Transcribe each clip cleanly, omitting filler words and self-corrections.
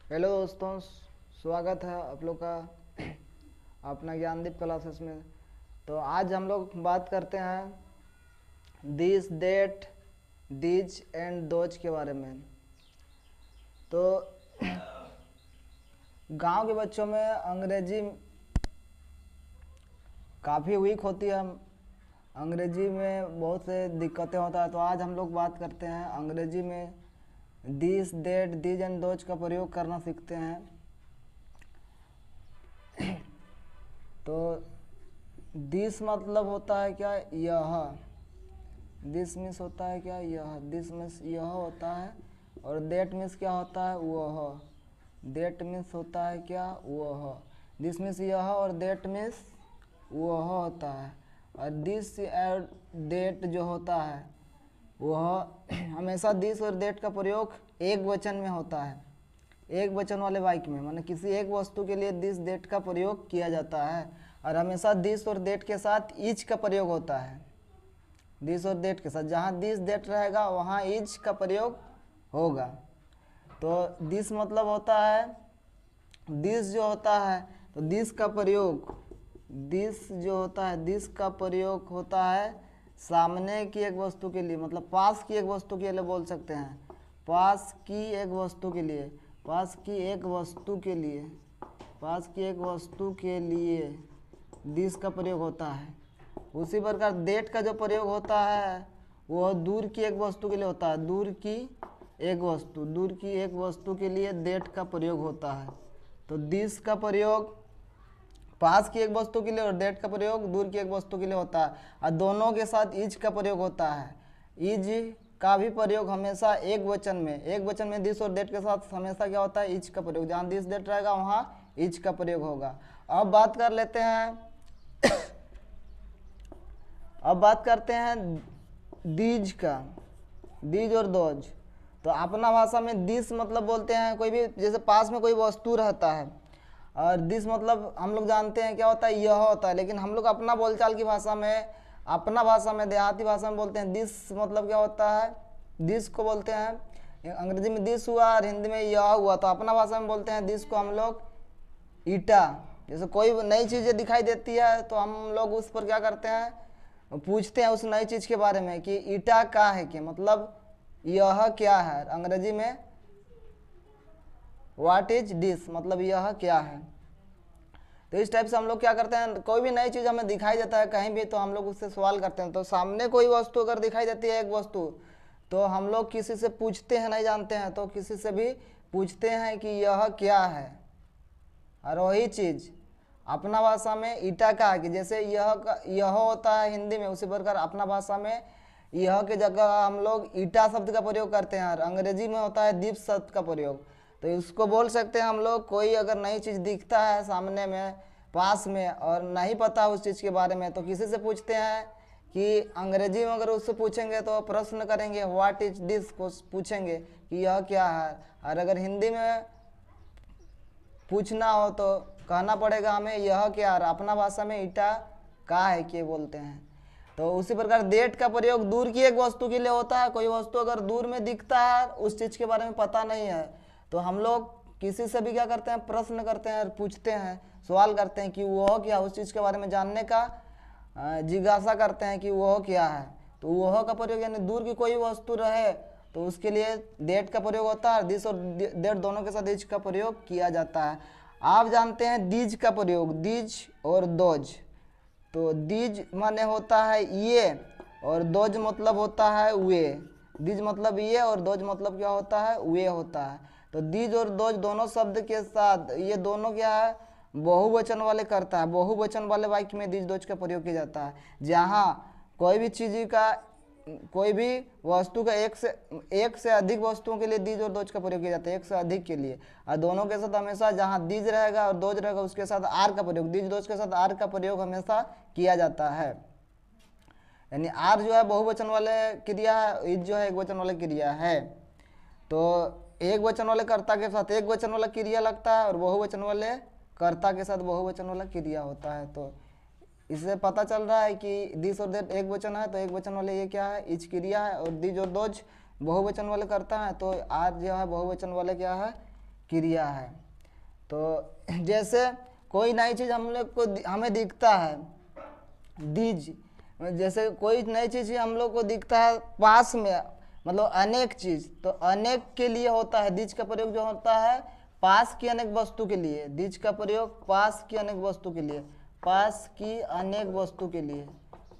Hello दोस्तों, स्वागत है आप लोग का अपना ज्ञानदीप क्लासेस में। तो आज हम लोग बात करते हैं this that these and those के बारे में। तो गांव के बच्चों में अंग्रेजी काफ़ी वीक होती है, अंग्रेजी में बहुत से दिक्कतें होता है। तो आज हम लोग बात करते हैं अंग्रेजी में this that these and those का प्रयोग करना सीखते हैं। तो दिस मतलब होता है क्या, यह। दिस मीन्स होता है क्या, यह। दिस मीन्स यह होता है। और देट मीन्स क्या होता है, वह। देट मीन्स होता है क्या, वह। दिस मीन्स यह और देट मीन्स वह होता है। और दिस और देट जो होता है वह हमेशा दिस और देट का प्रयोग एक वचन में होता है, एक वचन वाले वाक्य में, माने किसी एक वस्तु के लिए दिस देट का प्रयोग किया जाता है। और हमेशा दिस और देट के साथ इज का प्रयोग होता है। दिस और देट के साथ जहाँ दिस देट रहेगा वहाँ इज का प्रयोग होगा। तो दिस मतलब होता है, दिस जो होता है तो दिस का प्रयोग, दिस जो होता है दिस का प्रयोग होता है सामने की एक वस्तु के लिए, मतलब पास की एक वस्तु के लिए बोल सकते हैं। पास की एक वस्तु के लिए, पास की एक वस्तु के लिए, पास की एक वस्तु के लिए दिस का प्रयोग होता है। उसी प्रकार देट का जो प्रयोग होता है वह दूर की एक वस्तु के लिए होता है। दूर की एक वस्तु, दूर की एक वस्तु के लिए देट का प्रयोग होता है। तो दिस का प्रयोग पास की एक वस्तु के लिए और देट का प्रयोग दूर की एक वस्तु के लिए होता है। और दोनों के साथ इज का प्रयोग होता है। इज का भी प्रयोग हमेशा एक वचन में, एक वचन में दिस और देट के साथ हमेशा क्या होता है, इज का प्रयोग। जहाँ दिस देट रहेगा वहाँ इज का प्रयोग होगा। अब बात कर लेते हैं अब बात करते हैं दीज का, दीज और दोज। तो अपना भाषा में दिस मतलब बोलते हैं कोई भी, जैसे पास में कोई वस्तु रहता है। और दिस मतलब हम लोग जानते हैं क्या होता है, यह होता है। लेकिन हम लोग अपना बोलचाल की भाषा में, अपना भाषा में, देहाती भाषा में बोलते हैं दिस मतलब क्या होता है, दिस को बोलते हैं। अंग्रेजी में दिस हुआ और हिंदी में यह हुआ। तो अपना भाषा में बोलते हैं दिस को हम लोग ईटा। जैसे कोई नई चीज़ें दिखाई देती है तो हम लोग उस पर क्या करते हैं, पूछते हैं उस नई चीज़ के बारे में कि ईटा क्या है, कि मतलब यह क्या है। अंग्रेजी में व्हाट इज दिस, मतलब यह क्या है। तो इस टाइप से हम लोग क्या करते हैं, कोई भी नई चीज़ हमें दिखाई देता है कहीं भी तो हम लोग उससे सवाल करते हैं। तो सामने कोई वस्तु अगर दिखाई देती है, एक वस्तु, तो हम लोग किसी से पूछते हैं, नहीं जानते हैं तो किसी से भी पूछते हैं कि यह क्या है। और वही चीज़ अपना भाषा में ईटा का है, कि जैसे यह होता है हिंदी में, उसी प्रकार अपना भाषा में यह के जगह हम लोग ईटा शब्द का प्रयोग करते हैं। और अंग्रेजी में होता है दीप शब्द का प्रयोग। तो इसको बोल सकते हैं हम लोग, कोई अगर नई चीज़ दिखता है सामने में, पास में, और नहीं पता उस चीज़ के बारे में, तो किसी से पूछते हैं कि अंग्रेजी में अगर उससे पूछेंगे तो प्रश्न करेंगे व्हाट इज दिस, को पूछेंगे कि यह क्या है। और अगर हिंदी में पूछना हो तो कहना पड़ेगा हमें यह क्या है। अपना भाषा में ईटा का है के बोलते हैं। तो उसी प्रकार देट का प्रयोग दूर की एक वस्तु के लिए होता है। कोई वस्तु अगर दूर में दिखता है, उस चीज़ के बारे में पता नहीं है, तो हम लोग किसी से भी क्या करते हैं, प्रश्न करते हैं और पूछते हैं, सवाल करते हैं कि वह क्या, उस चीज़ के बारे में जानने का जिज्ञासा करते हैं कि वह क्या है। तो वह का प्रयोग यानी दूर की कोई वस्तु रहे तो उसके लिए देट का प्रयोग होता है। दिस और देट दोनों के साथ इज का प्रयोग किया जाता है। आप जानते हैं दीज का प्रयोग, दीज और दोज। तो दीज माने होता है ये, और दोज मतलब होता है वे। दीज मतलब ये और दोज मतलब क्या होता है, वे होता है। तो दीज और दोज दोनों शब्द के साथ, ये दोनों क्या है, बहुवचन वाले करता है। बहुवचन वाले वाक्य में दीज दोज का प्रयोग किया जाता है। जहाँ कोई भी चीज़ का, कोई भी वस्तु का एक से अधिक वस्तुओं के लिए दीज और दोज का प्रयोग किया जाता है, एक से अधिक के लिए। और दोनों के साथ हमेशा जहाँ दीज रहेगा और दोज रहेगा उसके साथ आर का प्रयोग, दीज दोज के साथ आर का प्रयोग हमेशा किया जाता है। यानी आर जो है बहुवचन वाले क्रिया है, इज जो है एक वचन वाले क्रिया है। तो एक वचन वाले कर्ता के साथ एक वचन वाला क्रिया लगता है और बहुवचन वाले कर्ता के साथ बहुवचन वाला क्रिया होता है। तो इससे पता चल रहा है कि दिस और दैट एक वचन है तो एक वचन वाले ये क्या है, इज क्रिया है। और दिज और दोज बहुवचन वाले करता है तो आर जो है बहुवचन वाले क्या है, क्रिया है। तो जैसे कोई नई चीज़ हम लोग को हमें दिखता है, दीज, जैसे कोई नई चीज़ हम लोग को दिखता है पास में, मतलब अनेक चीज़, तो अनेक के लिए होता है दीज का प्रयोग जो होता है पास की अनेक वस्तु के लिए। दीज का प्रयोग पास की अनेक वस्तु के लिए, पास की अनेक वस्तु के लिए,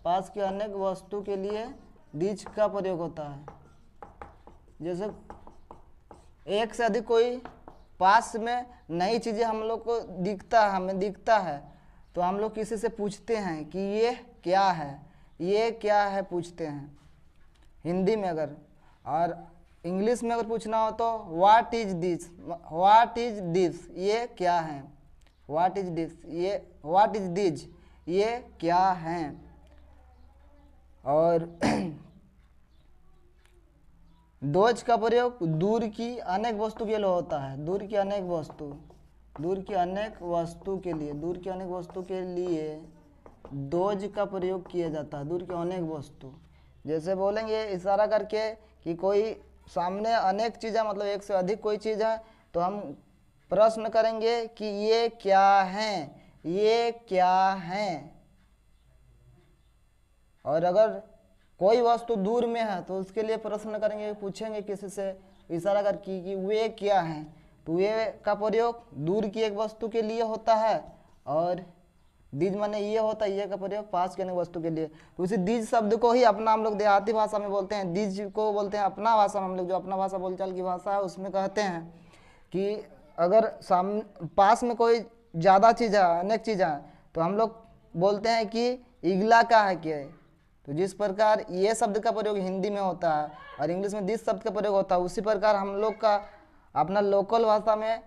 पास की अनेक वस्तु के लिए दीज का प्रयोग होता है। जैसे एक से अधिक कोई पास में नई चीज़ें हम लोग को दिखता है, हमें दिखता है, तो हम लोग किसी से पूछते हैं कि ये क्या है, ये क्या है, पूछते हैं हिंदी में अगर। और इंग्लिश में अगर पूछना हो तो what is this, what is this, ये क्या है, व्हाट इज दिस, ये व्हाट इज दिस, ये क्या हैं। और दोज का प्रयोग दूर की अनेक वस्तु के लिए होता है, दूर की अनेक वस्तु, दूर की अनेक वस्तु के लिए, दूर की अनेक वस्तु के लिए दोज का प्रयोग किया जाता है, दूर की अनेक वस्तु। जैसे बोलेंगे इशारा करके कि कोई सामने अनेक चीज़ें, मतलब एक से अधिक कोई चीज़ है, तो हम प्रश्न करेंगे कि ये क्या हैं, ये क्या हैं। और अगर कोई वस्तु दूर में है तो उसके लिए प्रश्न करेंगे, पूछेंगे किसी से इशारा करके कि वे क्या हैं, तो वे का प्रयोग दूर की एक वस्तु के लिए होता है, और दीज माने ये होता है, ये का प्रयोग पास की अनेक वस्तु के लिए। तो उसी दीज शब्द को ही अपना हम लोग देहाती भाषा में बोलते हैं, दीज को बोलते हैं अपना भाषा में, हम लोग जो अपना भाषा बोलचाल की भाषा है उसमें कहते हैं कि अगर सामने पास में कोई ज़्यादा चीज़ है, अनेक चीज़ें हैं, तो हम लोग बोलते हैं कि इगला का है क्या है। तो जिस प्रकार ये शब्द का प्रयोग हिंदी में होता है और इंग्लिश में दिस शब्द का प्रयोग होता है, उसी प्रकार हम लोग का अपना लोकल भाषा में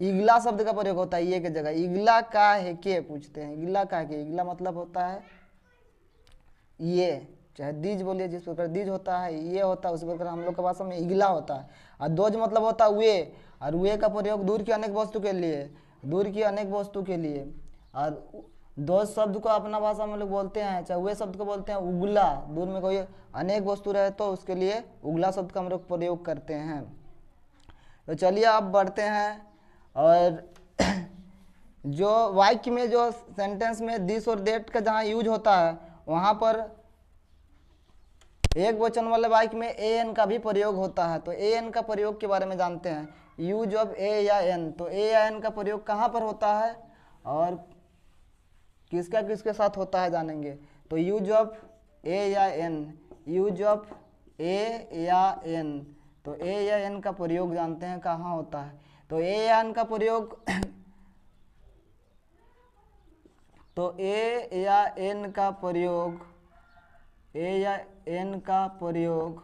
इगला शब्द का प्रयोग होता है ये की जगह। इगला का है के पूछते हैं, इगला का है के, इगला मतलब होता है ये, चाहे दीज बोलिए, जिस प्रकार दीज होता है ये होता है, उसी प्रकार हम लोग की भाषा में इगला होता है। और दोज मतलब होता है वे, और वे का प्रयोग दूर की अनेक वस्तु के लिए, दूर की अनेक वस्तु के लिए। और दोज शब्द को अपना भाषा में लोग बोलते हैं, चाहे वे शब्द को बोलते हैं उगला, दूर में कोई अनेक वस्तु रहे तो उसके लिए उगला शब्द का हम लोग प्रयोग करते हैं। तो चलिए अब बढ़ते हैं। और जो वाक्य में, जो सेंटेंस में दिस और दैट का जहाँ यूज होता है, वहाँ पर एक वचन वाले वाक्य में ए एन का भी प्रयोग होता है। तो ए एन का प्रयोग के बारे में जानते हैं, यूज ऑफ ए या एन। तो ए या एन का प्रयोग कहाँ पर होता है और किसका किसके साथ होता है जानेंगे। तो यूज ऑफ ए या एन, यूज ऑफ ए या एन, तो ए या एन का प्रयोग जानते हैं कहाँ होता है। तो ए या एन का प्रयोग तो ए या एन का प्रयोग, ए या एन का प्रयोग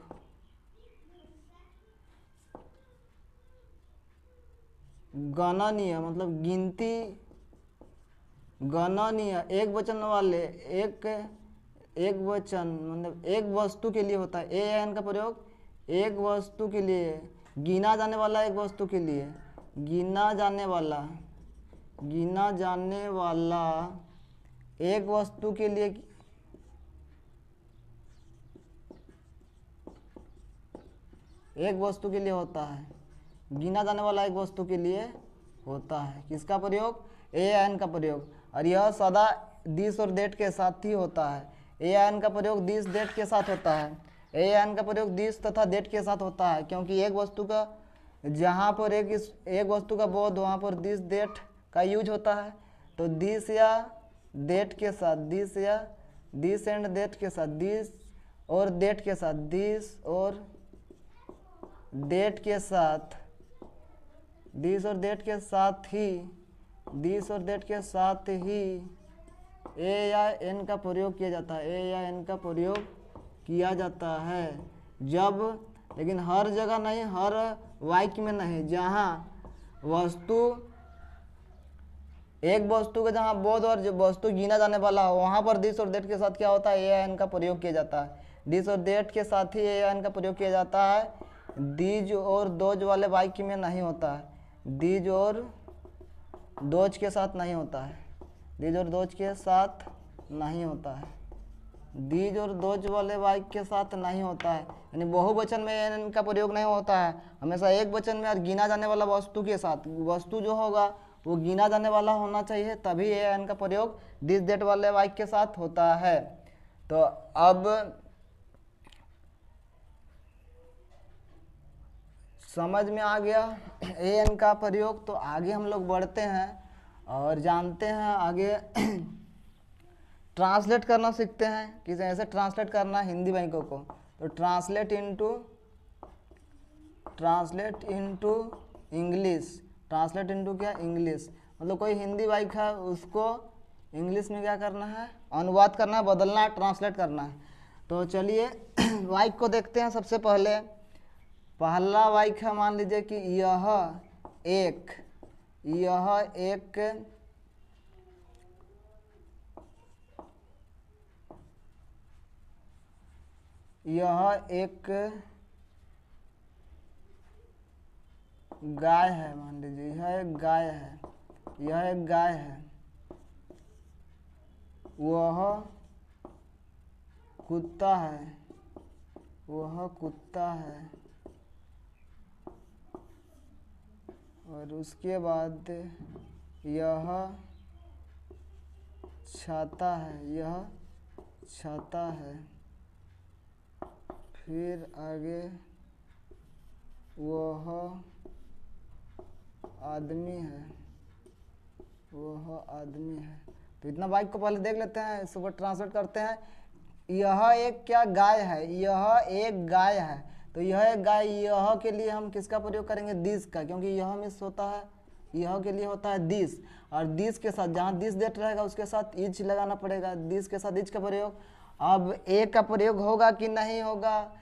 गणनीय, मतलब गिनती, गणनीय एक वचन वाले, एक वचन मतलब एक वस्तु के लिए होता है। ए या एन का प्रयोग एक वस्तु के लिए, गिना जाने वाला एक वस्तु के लिए, गिना जाने वाला, गिना जाने वाला एक वस्तु के लिए, एक वस्तु के लिए होता है, गिना जाने वाला एक वस्तु के लिए होता है। किसका प्रयोग, ए या एन का प्रयोग। और यह सदा दिस और दैट के साथ ही होता है। ए या एन का प्रयोग दिस दैट के साथ होता है, ए या एन का प्रयोग दिस तथा दैट के साथ होता है, क्योंकि एक वस्तु का जहाँ पर एक वस्तु का बोध, वहाँ पर दिस दैट का यूज होता है। तो दिस या दैट के साथ, दिस या दिस एंड दैट के साथ, दिस और दैट के साथ, दिस और दैट के साथ, दिस और दैट के साथ ही, दिस और दैट के साथ ही ए या एन का प्रयोग किया जाता है, ए या एन का प्रयोग किया जाता है जब, लेकिन हर जगह नहीं, हर वाक्य में नहीं। जहाँ वस्तु, एक वस्तु का जहाँ बोध और जो वस्तु गिना जाने वाला हो, वहाँ पर दिस और दैट के साथ क्या होता है, ए या एन का प्रयोग किया जाता है। दिस और दैट के साथ ही ए या एन का प्रयोग किया जाता है, दीज और दोज वाले वाक्य में नहीं होता है, दीज और दोज के साथ नहीं होता है, दीज और दोज के साथ नहीं होता है, दीज और दोज वाले वाक्य के साथ नहीं होता है, यानी बहुवचन में एन का प्रयोग नहीं होता है, हमेशा एक वचन में और गिना जाने वाला वस्तु के साथ, वस्तु जो होगा वो गिना जाने वाला होना चाहिए, तभी ए एन का प्रयोग दिस दैट वाले वाक्य के साथ होता है। तो अब समझ में आ गया ए एन का प्रयोग। तो आगे हम लोग बढ़ते हैं और जानते हैं आगे ट्रांसलेट करना सीखते हैं कि ऐसे ट्रांसलेट करना हिंदी वाक्यों को। तो translate into English, translate into क्या, इंग्लिश, मतलब कोई हिंदी वाक्य है उसको इंग्लिश में क्या करना है, अनुवाद करना है, बदलना है, ट्रांसलेट करना है। तो चलिए वाक्य को देखते हैं। सबसे पहले पहला वाक्य मान लीजिए कि यह एक गाय है, मान लीजिए यह एक गाय है, वह कुत्ता है, और उसके बाद यह छाता है, फिर आगे वह आदमी है। तो इतना वाक्य को पहले देख लेते हैं, इसको ट्रांसलेट करते हैं। यह एक क्या, गाय है, यह एक गाय है। तो यह एक गाय, यह के लिए हम किसका प्रयोग करेंगे, दिस का, क्योंकि यह मिस होता है, यह के लिए होता है दिस, और दिस के साथ जहाँ दिस देट रहेगा उसके साथ इज लगाना पड़ेगा, दिस के साथ इज का प्रयोग। अब ए का प्रयोग होगा कि नहीं होगा,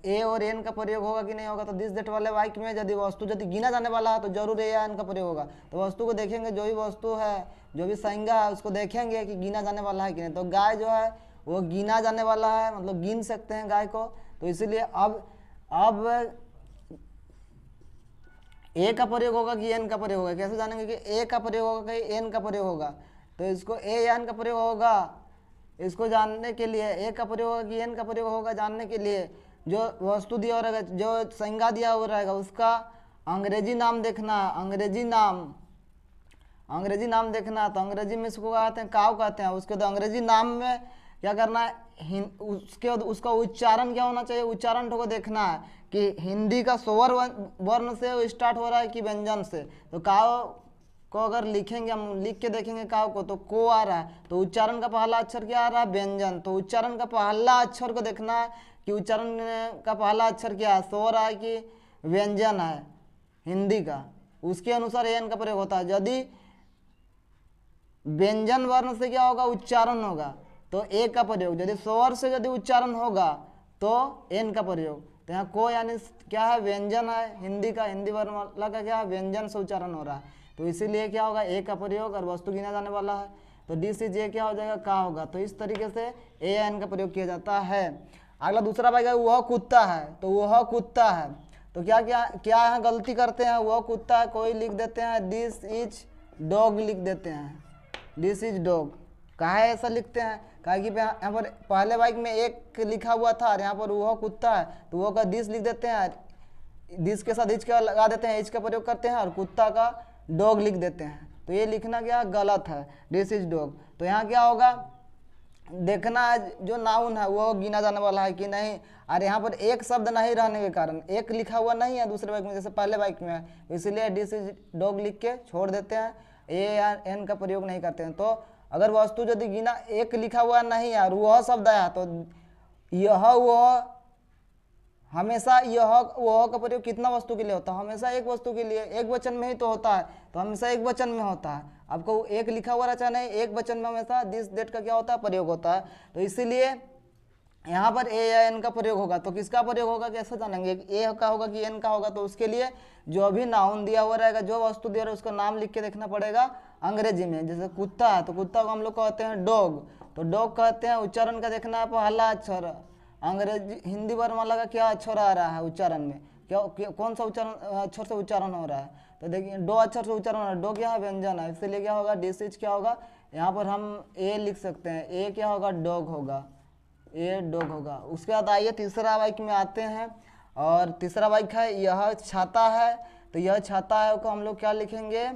ए और एन का प्रयोग होगा कि नहीं होगा। तो दिस देट वाले वाक्य में यदि वस्तु यदि गिना जाने वाला है तो जरूर ए या एन का प्रयोग होगा। तो वस्तु को देखेंगे, जो भी वस्तु है, जो भी संज्ञा है, उसको देखेंगे कि गिना जाने वाला है कि नहीं। तो गाय जो है वो गिना जाने वाला है, मतलब गिन सकते हैं गाय को। तो इसीलिए अब ए का प्रयोग होगा कि एन का प्रयोग होगा, कैसे जानेंगे कि ए का प्रयोग होगा कि एन का प्रयोग होगा। तो इसको ए या एन का प्रयोग होगा, इसको जानने के लिए ए का प्रयोग होगा कि एन का प्रयोग होगा, जानने के लिए जो वस्तु दिया हो रहेगा, जो संज्ञा दिया हो रहेगा, उसका अंग्रेजी नाम देखना है, अंग्रेजी नाम देखना है। तो अंग्रेजी में इसको कहते हैं काउ कहते हैं। उसके बाद अंग्रेजी नाम में क्या करना है, उसके बाद उसका उच्चारण क्या होना चाहिए, उच्चारण को देखना है कि हिंदी का स्वर वर्ण से स्टार्ट हो रहा है कि व्यंजन से। तो काव को अगर लिखेंगे, हम लिख के देखेंगे काव को, तो को आ रहा है, तो उच्चारण का पहला अक्षर क्या आ रहा है, व्यंजन। तो उच्चारण का पहला अक्षर को देखना है कि उच्चारण का पहला अक्षर क्या है, स्वर है कि व्यंजन है हिंदी का, उसके अनुसार एन का प्रयोग होता है। यदि व्यंजन वर्ण से क्या होगा, उच्चारण होगा, तो ए का प्रयोग। यदि स्वर से यदि उच्चारण होगा तो एन का प्रयोग। तो यहाँ को यानी क्या है, व्यंजन है हिंदी का, हिंदी वर्णमाला का क्या है, व्यंजन से उच्चारण हो रहा है। तो इसीलिए क्या होगा, ए का प्रयोग, और वस्तु गिना जाने वाला है तो डी सी जे क्या हो जाएगा, का होगा। तो इस तरीके से ए या एन का प्रयोग किया जाता है। अगला दूसरा भाग है, वह कुत्ता है। तो वह कुत्ता है, तो क्या क्या क्या यहाँ गलती करते हैं, वह कुत्ता है कोई लिख देते हैं दिस इज डॉग लिख देते हैं, दिस इज डॉग। काहे ऐसा लिखते हैं, काहे कि यहाँ पर पहले वाक्य में एक लिखा हुआ था और यहाँ पर वह कुत्ता है, तो वह का दिस लिख देते हैं, दिस के साथ इज का लगा देते हैं, इज का प्रयोग करते हैं, और कुत्ता का डॉग लिख देते हैं। तो ये लिखना क्या गलत है, दिस इज डॉग। तो यहाँ क्या होगा, देखना है जो नाउन है वो गिना जाने वाला है कि नहीं। और यहाँ पर एक शब्द नहीं रहने के कारण, एक लिखा हुआ नहीं है दूसरे वाक्य में, जैसे पहले वाक्य में है, इसलिए दिस इज डॉग लिख के छोड़ देते हैं, ए या एन का प्रयोग नहीं करते हैं। तो अगर वस्तु यदि गिना एक लिखा हुआ नहीं है और वह शब्द आया, तो यह वह, हमेशा यह वह का प्रयोग कितना वस्तु के लिए होता है, हमेशा एक वस्तु के लिए, एक वचन में ही तो होता है, तो हमेशा एक वचन में होता है। आपको एक लिखा हुआ रहता नहीं, एक वचन में हमेशा दिस दैट का क्या होता है, प्रयोग होता है। तो इसीलिए यहाँ पर ए या एन का प्रयोग होगा। तो किसका प्रयोग होगा, कैसे जानेंगे, ए का होगा कि एन का होगा। तो उसके लिए जो भी नाउन दिया हुआ रहेगा, जो वस्तु दिया रहेगा, उसका नाम लिख के देखना पड़ेगा अंग्रेजी में। जैसे कुत्ता है तो कुत्ता को हम लोग कहते हैं डॉग, तो डॉग कहते हैं, उच्चारण का देखना है पहला अक्षर, अंग्रेजी हिंदी वर्णमाला का क्या अक्षर आ रहा है उच्चारण में, क्या कौन सा उच्चारण अक्षर से उच्चारण हो रहा है। तो देखिए दो अक्षर से उच्चारण हो रहा है, डॉग क्या है, व्यंजन है, इसलिए क्या होगा, डिस इज क्या होगा, यहाँ पर हम ए लिख सकते हैं, ए क्या होगा, डॉग होगा, ए डॉग होगा। उसके बाद आइए तीसरा वाक्य में आते हैं, और तीसरा वाक्य है यह छाता है। तो यह छाता है को हम लोग क्या लिखेंगे,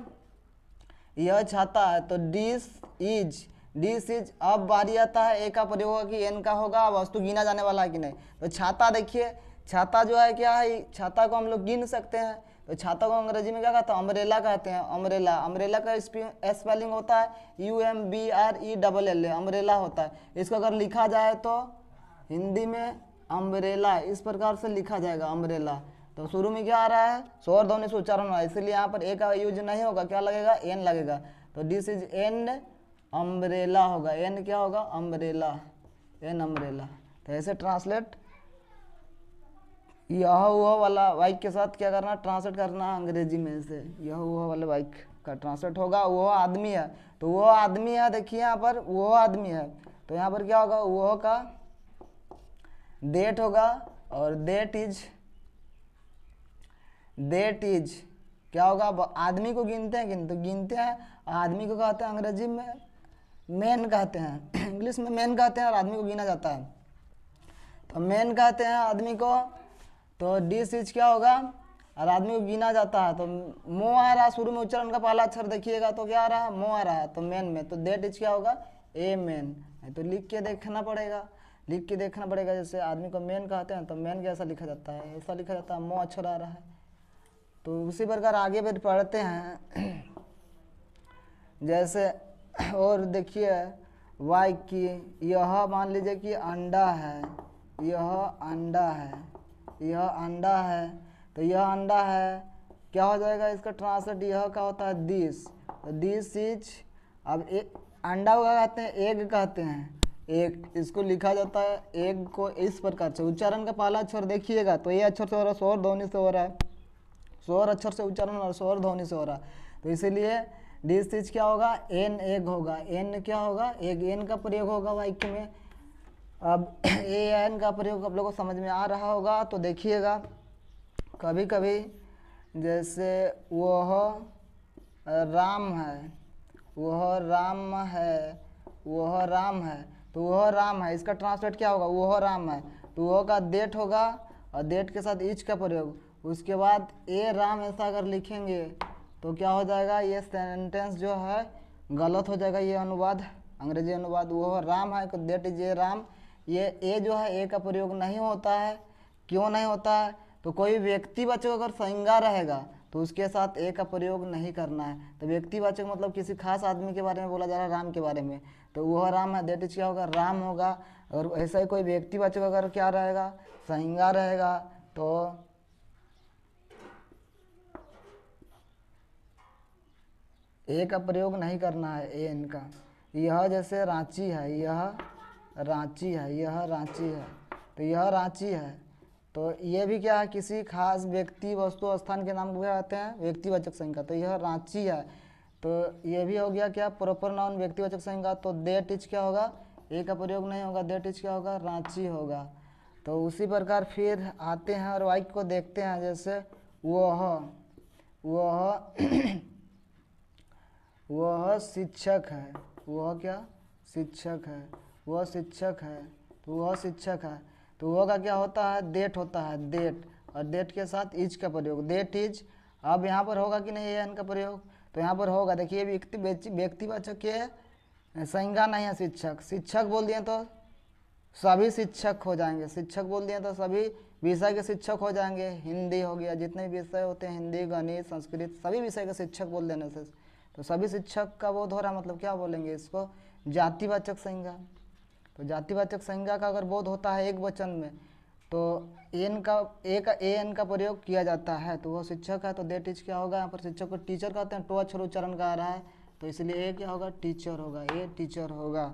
यह छाता है तो डिस इज, डिस इज। अब बारी आता है ए का प्रयोग होगा कि एन का होगा, वस्तु गिना जाने वाला है कि नहीं। तो छाता देखिए, छाता जो है क्या है, छाता को हम लोग गिन सकते हैं। तो छाता को अंग्रेजी में क्या कहते हैं, अम्ब्रेला कहते हैं। अम्ब्रेला, अम्ब्रेला का स्पेलिंग होता है UMBRELL, अम्ब्रेला होता है। इसको अगर लिखा जाए तो हिंदी में अम्ब्रेला, इस प्रकार से लिखा जाएगा अम्ब्रेला। तो शुरू में क्या आ रहा है, स्वर ध्वनि से उच्चारण हो रहा है, इसलिए यहाँ पर ए का यूज नहीं होगा, क्या लगेगा, एन लगेगा। तो दिस इज एन अम्ब्रेला होगा, एन क्या होगा, अम्ब्रेला, एन अम्ब्रेला। तो ऐसे ट्रांसलेट यह हुआ वाला वाक्य के साथ क्या करना, ट्रांसलेट करना अंग्रेजी में से। यह हुआ वाले वाक्य का ट्रांसलेट होगा वह आदमी है। तो वह आदमी है, देखिए यहाँ पर वह आदमी है, तो यहाँ पर क्या होगा, वह का देट होगा, और देट इज क्या होगा, आदमी को गिनते हैं, किंतु गिनते हैं, आदमी को कहते हैं अंग्रेजी में मैन कहते हैं, इंग्लिश में मैन कहते हैं, और आदमी को गिना जाता है तो मैन कहते हैं आदमी को। तो डिस इज क्या होगा, और आदमी को गिना जाता है। तो मो आ रहा शुरू में, उच्चारण का पहला अक्षर देखिएगा तो क्या आ रहा है, मो आ रहा है, तो मैन में, तो देट इज क्या होगा, ए मैन। तो लिख के देखना पड़ेगा, लिख के देखना पड़ेगा। जैसे आदमी को मैन कहते हैं तो मैन कैसा लिखा जाता है, ऐसा लिखा जाता है, मो अक्षर आ रहा है। तो उसी प्रकार आगे फिर पढ़ते हैं। जैसे और देखिए वाक्य, यह मान लीजिए कि अंडा है, यह अंडा है, यह अंडा है, तो यह अंडा है क्या हो जाएगा, इसका ट्रांसलेट यह का होता है दिस, तो दिस इज। अब अंडा को कहते हैं, एग कहते हैं, एक, इसको लिखा जाता है एग को इस प्रकार से। उच्चारण का पहला अक्षर देखिएगा तो ये अक्षर से हो रहा है, स्वर ध्वनि से हो रहा है, स्वर अक्षर से उच्चारण और स्वर ध्वनि से हो रहा है। तो इसीलिए दिस इज क्या होगा, एन एग होगा, एन क्या होगा, एग, एन का प्रयोग होगा वाक्य में। अब ए एन का प्रयोग आप लोगों को समझ में आ रहा होगा। तो देखिएगा कभी कभी जैसे वह राम है, वह राम है, वह राम है, तो वह राम है, इसका ट्रांसलेट क्या होगा, वह राम है। तो वह का देट होगा, और देट के साथ इच का प्रयोग। उसके बाद ए राम ऐसा अगर लिखेंगे तो क्या हो जाएगा, ये सेंटेंस जो है गलत हो जाएगा, ये अनुवाद, अंग्रेजी अनुवाद। वह राम है, देट इज ए राम। ये ए जो है, ए का प्रयोग नहीं होता है, क्यों नहीं होता है, तो कोई व्यक्तिवाचक अगर संज्ञा रहेगा तो उसके साथ ए का प्रयोग नहीं करना है। तो व्यक्तिवाचक मतलब किसी खास आदमी के बारे में बोला जा रहा है, राम के बारे में, तो वह राम है, देट इज क्या होगा, राम होगा। और ऐसा ही कोई व्यक्तिवाचक अगर क्या रहेगा, संज्ञा रहेगा, तो ए का प्रयोग नहीं करना है, ए एन का। यह जैसे रांची है, यह रांची है, यह रांची है, तो यह रांची है, तो ये भी क्या है, किसी खास व्यक्ति वस्तु स्थान के नाम को कहते हैं व्यक्तिवाचक संज्ञा। तो यह रांची है, तो ये भी हो गया क्या, प्रॉपर नाउन व्यक्तिवाचक संज्ञा। तो देट इज क्या होगा, ए का प्रयोग नहीं होगा, देट इज क्या होगा, रांची होगा। तो उसी प्रकार फिर आते हैं और वाक्य को देखते हैं। जैसे वह शिक्षक है, वह क्या, शिक्षक है, वह शिक्षक है, तो वह शिक्षक है, तो वह का क्या होता है, देट होता है, देट, और देट के साथ इज का प्रयोग, देट इज। अब यहाँ पर होगा कि नहीं एन का प्रयोग, तो यहाँ पर होगा। देखिए व्यक्तिवाचक के संज्ञा नहीं है, शिक्षक, शिक्षक बोल दिए तो सभी शिक्षक हो जाएंगे, शिक्षक बोल दिए तो सभी विषय के शिक्षक हो जाएंगे। हिंदी हो गया, जितने भी विषय होते हैं, हिंदी, गणित, संस्कृत, सभी विषय के शिक्षक बोल देने से तो सभी शिक्षक का बोध हो रहा, मतलब क्या बोलेंगे इसको, जातिवाचक संज्ञा। तो जातिवाचक संज्ञा का अगर बोध होता है एक वचन में तो एन का एन का प्रयोग किया जाता है, तो वह शिक्षक है। तो देट इज क्या होगा, यहाँ पर शिक्षक को टीचर कहते हैं, टो अक्षर उच्चारण का आ रहा है, तो इसलिए ए क्या होगा, टीचर होगा, ए टीचर होगा।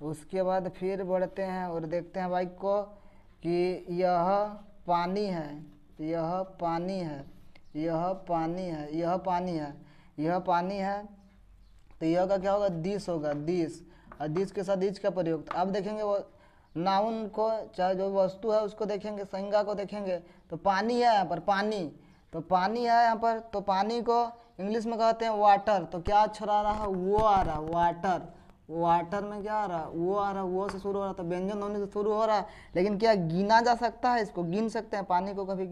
उसके बाद फिर बढ़ते हैं और देखते हैं वाक्य को कि यह पानी है, यह पानी है, यह पानी है, यह पानी है, यह पानी है, तो यह का क्या होगा, दिस होगा, दिस, और दिस के साथ इज का प्रयोग। तो अब देखेंगे वो नाउन को, चाहे जो वस्तु है उसको देखेंगे, संज्ञा को देखेंगे, तो पानी है यहाँ पर, पानी, तो पानी है यहाँ पर, तो पानी को इंग्लिश में कहते हैं वाटर, तो क्या अक्षर आ रहा है, वो आ रहा है, वाटर, वाटर में क्या आ रहा, वो आ रहा, वो से शुरू हो रहा, तो व्यंजन ध्वनि से शुरू हो रहा है। लेकिन क्या गिना जा सकता है, इसको गिन सकते हैं, पानी को कभी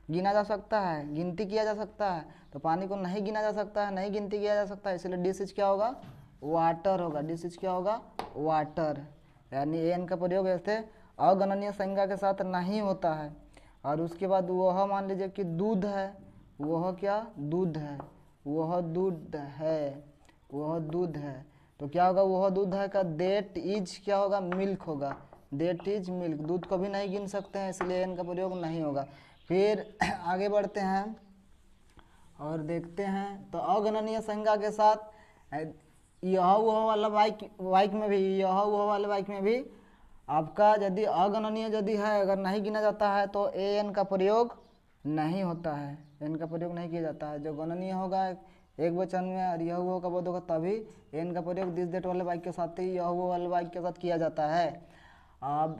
गिना जा सकता है, गिनती किया जा सकता है? तो पानी को नहीं गिना जा सकता है, नहीं गिनती किया जा सकता है, इसलिए दिस इज क्या होगा, वाटर होगा। दिस इज क्या होगा, वाटर। यानी एन का प्रयोग ऐसे अगणनीय संज्ञा के साथ नहीं होता है। और उसके बाद वह मान लीजिए कि दूध है, वह क्या दूध है, वह दूध है, वह दूध है, तो क्या होगा, वह दूध है का देट इज क्या होगा, मिल्क होगा। देट इज मिल्क, दूध को भी नहीं गिन सकते हैं, इसलिए एन का प्रयोग नहीं होगा। फिर आगे बढ़ते हैं और देखते हैं, तो अगणनीय संज्ञा के साथ यह वह वाला वाक्य में भी, यह वह वाले वाक्य में भी आपका यदि अगणनीय यदि है, अगर नहीं गिना जाता है तो ए एन का प्रयोग नहीं होता है, एन का प्रयोग नहीं किया जाता है। जो गणनीय होगा एक वचन में और यह वो का बोध होगा तभी एन का प्रयोग दिस दैट वाले वाक्य के साथ ही यह वो वाले वाक्य के साथ किया जाता है। अब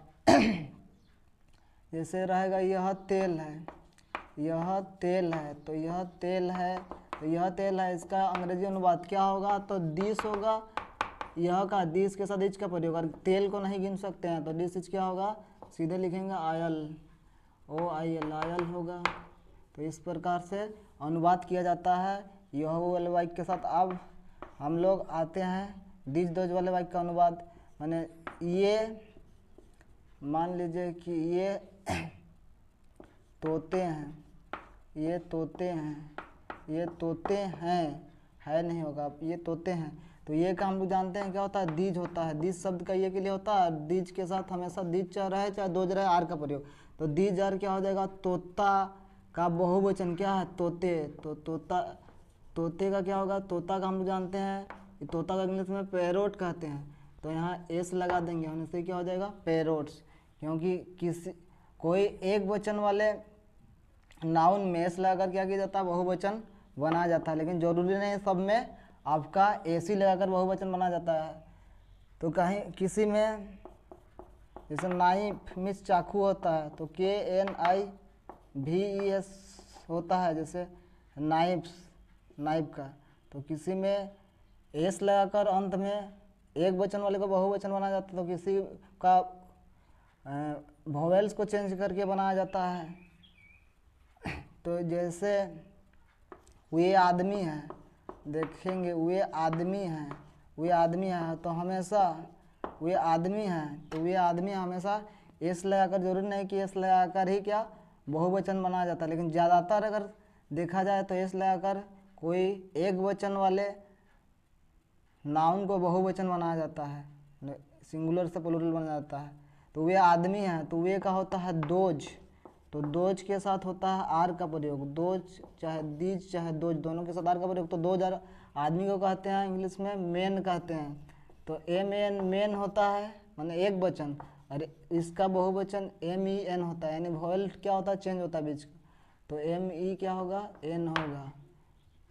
जैसे रहेगा यह तेल है, यह तेल है, तो यह तेल है, तो यह तेल है, इसका अंग्रेजी अनुवाद क्या होगा, तो दिस होगा। यह का दिस के साथ इच का प्रयोग, और तेल को नहीं गिन सकते हैं तो दिस इच क्या होगा, सीधे लिखेंगे oil, O I L, oil होगा। तो इस प्रकार से अनुवाद किया जाता है यह वो वाले वाक्य के साथ। अब हम लोग आते हैं दिस दोज वाले वाक्य का अनुवाद। माने ये मान लीजिए कि ये तोते हैं, ये तोते हैं, ये तोते हैं, है नहीं होगा, ये तोते हैं, तो ये का हम लोग जानते हैं क्या होता है, दीज होता है। दीज शब्द का ये के लिए होता है, दीज के साथ हमेशा दीज चाहे रहे चाहे दोज रहे, आर का प्रयोग। तो दीज आर क्या हो जाएगा, तोता का बहुवचन क्या है, तोते। तो तोता, तोते का क्या होगा, तोता का हम लोग जानते हैं, तोता का इंग्लिश में पैरोट कहते हैं, तो यहाँ एस लगा देंगे, होने से क्या हो जाएगा, पैरोट्स। क्योंकि किसी कोई एक वचन वाले नाउन में एस लगाकर क्या किया जाता है, बहुवचन बनाया जाता है, लेकिन जरूरी नहीं सब में आपका एसी लगाकर बहुवचन बना जाता है। तो कहीं किसी में जैसे नाइफ मिस चाकू होता है, तो के एन आई भी ई एस होता है, जैसे नाइफ्स, नाइफ का, तो किसी में एस लगाकर अंत में एक वचन वाले को बहुवचन बनाया जाता है, तो किसी का वोवेल्स को चेंज करके बनाया जाता है। तो जैसे वे आदमी हैं, देखेंगे वे आदमी हैं, वे आदमी हैं, तो हमेशा वे आदमी हैं, तो वे आदमी हमेशा एस लगाकर, जरूरी नहीं कि एस लगाकर ही क्या बहुवचन बनाया जाता है, लेकिन ज़्यादातर अगर देखा जाए तो एस लगाकर कोई एक वचन वाले नाउन को बहुवचन बनाया जाता है, सिंगुलर से प्लूरल बना जाता है। तो वे आदमी हैं, तो वे का होता है दोज, तो दोज के साथ होता है आर का प्रयोग, दोज चाहे दीज चाहे दोज दोनों के साथ आर का प्रयोग। तो दोज आर आदमी को कहते हैं इंग्लिश में मेन कहते हैं, तो एम एन मेन होता है माने एक वचन, और इसका बहुवचन एम ई एन होता है, यानी वोवेल क्या होता है, चेंज होता है बीच का, तो एम ई क्या होगा, एन होगा।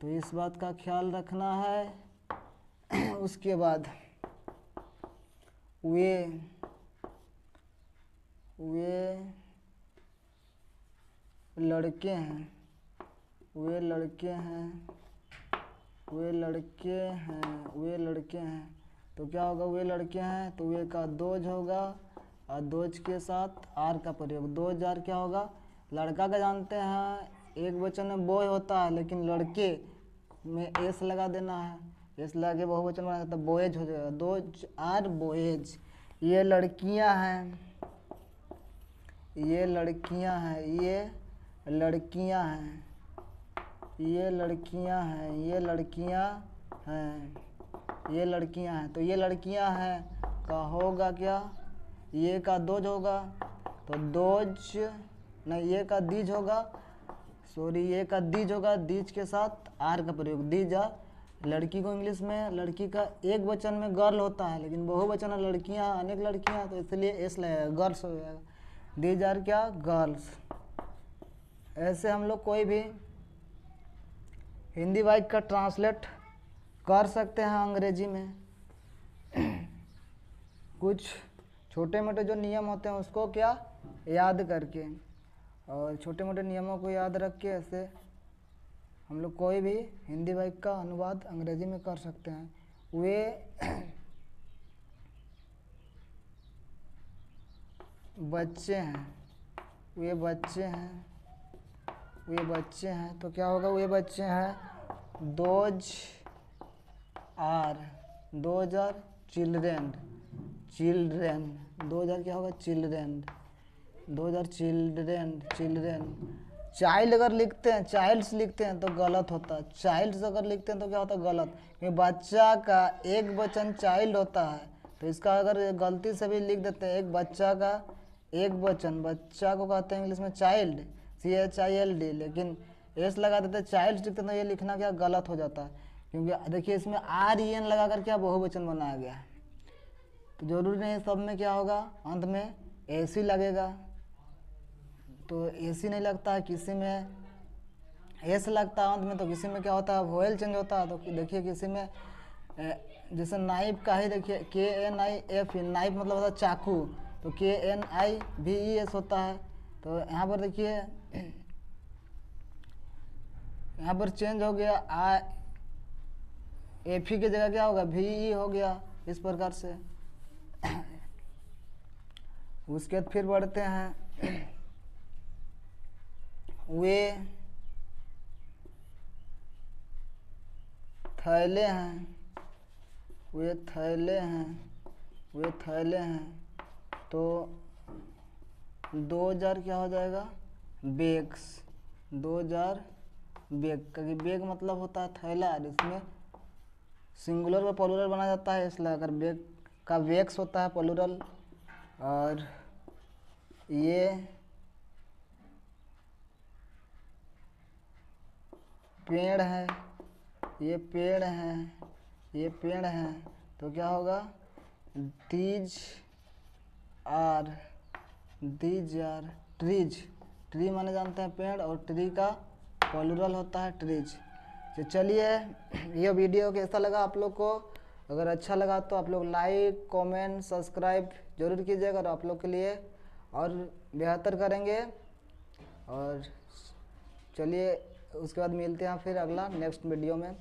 तो इस बात का ख्याल रखना है। उसके बाद वे लड़के हैं, वे लड़के हैं, वे लड़के हैं, वे लड़के हैं, तो क्या होगा, वे लड़के हैं, तो वे का दोज होगा, और दोज के साथ आर का प्रयोग। दोज आर क्या होगा, लड़का का जानते हैं एक वचन में बॉय होता है, लेकिन लड़के में एस लगा देना है, एस लगा के बहुवचन बना जाता है, बॉयज हो जाएगा, दोज आर बॉयज। ये लड़कियां हैं, ये लड़कियां हैं, ये लड़कियां हैं, ये लड़कियां हैं, ये लड़कियां हैं, ये लड़कियां हैं, तो ये लड़कियां हैं का होगा क्या, ये का दोज होगा, तो दोज नहीं, ये का दीज होगा, सॉरी ये का दीज होगा, दीज के साथ आर का प्रयोग, दीज आ। लड़की को इंग्लिश में लड़की का एक वचन में गर्ल होता है, लेकिन बहुवचन है लड़कियां, अनेक लड़कियां, तो इसलिए एस लगेगा, गर्ल्स हो जाएगा, दीज आर क्या, गर्ल्स। ऐसे हम लोग कोई भी हिंदी वाक्य का ट्रांसलेट कर सकते हैं अंग्रेजी में। कुछ छोटे मोटे जो नियम होते हैं उसको क्या याद करके, और छोटे मोटे नियमों को याद रख के ऐसे हम लोग कोई भी हिंदी वाक्य का अनुवाद अंग्रेजी में कर सकते हैं। वे बच्चे हैं, वे बच्चे हैं, वे बच्चे हैं, तो क्या होगा, वे बच्चे हैं। दोज आर चिल्ड्रेन, चिल्ड्रेन, 2000 क्या होगा, चिल्ड्रेन, 2000 चिल्ड्रेन, चिल्ड्रेन। चाइल्ड अगर लिखते हैं, चाइल्ड्स लिखते हैं तो गलत होता है। चाइल्ड्स अगर लिखते हैं तो क्या होता है, गलत, क्योंकि बच्चा का एक वचन चाइल्ड होता है। तो इसका अगर गलती से भी लिख देते हैं एक बच्चा का एक वचन, बच्चा को कहते हैं इंग्लिश में चाइल्ड, CHILD, लेकिन एस लगा देते हैं, चाइल्ड लिखते हैं तो ये लिखना क्या गलत हो जाता है, क्योंकि देखिए इसमें REN लगा कर क्या बहुवचन बनाया गया है। तो जरूरी नहीं सब में क्या होगा, अंत में एस ही लगेगा। तो एस ही नहीं लगता है, किसी में एस लगता है अंत में, तो किसी में क्या होता है, वोवेल चेंज होता है। तो देखिए किसी में जैसे नाइफ का ही देखिए KNIF, नाइफ मतलब होता है चाकू, तो KNIVES होता है। तो यहाँ पर देखिए यहाँ पर चेंज हो गया, FE की जगह क्या होगा, VE हो गया, इस प्रकार से। उसके बाद फिर बढ़ते हैं, वे थैले हैं, वे थैले हैं, वे थैले हैं, तो 2000 क्या हो जाएगा, बैग्स, 2000 बैग, क्योंकि बैग मतलब होता है थैला, और इसमें सिंगुलर व प्लूरल बना जाता है, इसलिए अगर बैग का बैग्स होता है प्लूरल। और ये पेड़ है, ये पेड़ हैं, ये पेड़ हैं, तो क्या होगा, दीज आर ट्रीज, ट्री माने जानते हैं पेड़, और ट्री का प्लूरल होता है ट्रीज। तो चलिए, ये वीडियो कैसा लगा आप लोग को, अगर अच्छा लगा तो आप लोग लाइक कमेंट सब्सक्राइब जरूर कीजिएगा, और आप लोग के लिए और बेहतर करेंगे। और चलिए उसके बाद मिलते हैं फिर अगला नेक्स्ट वीडियो में।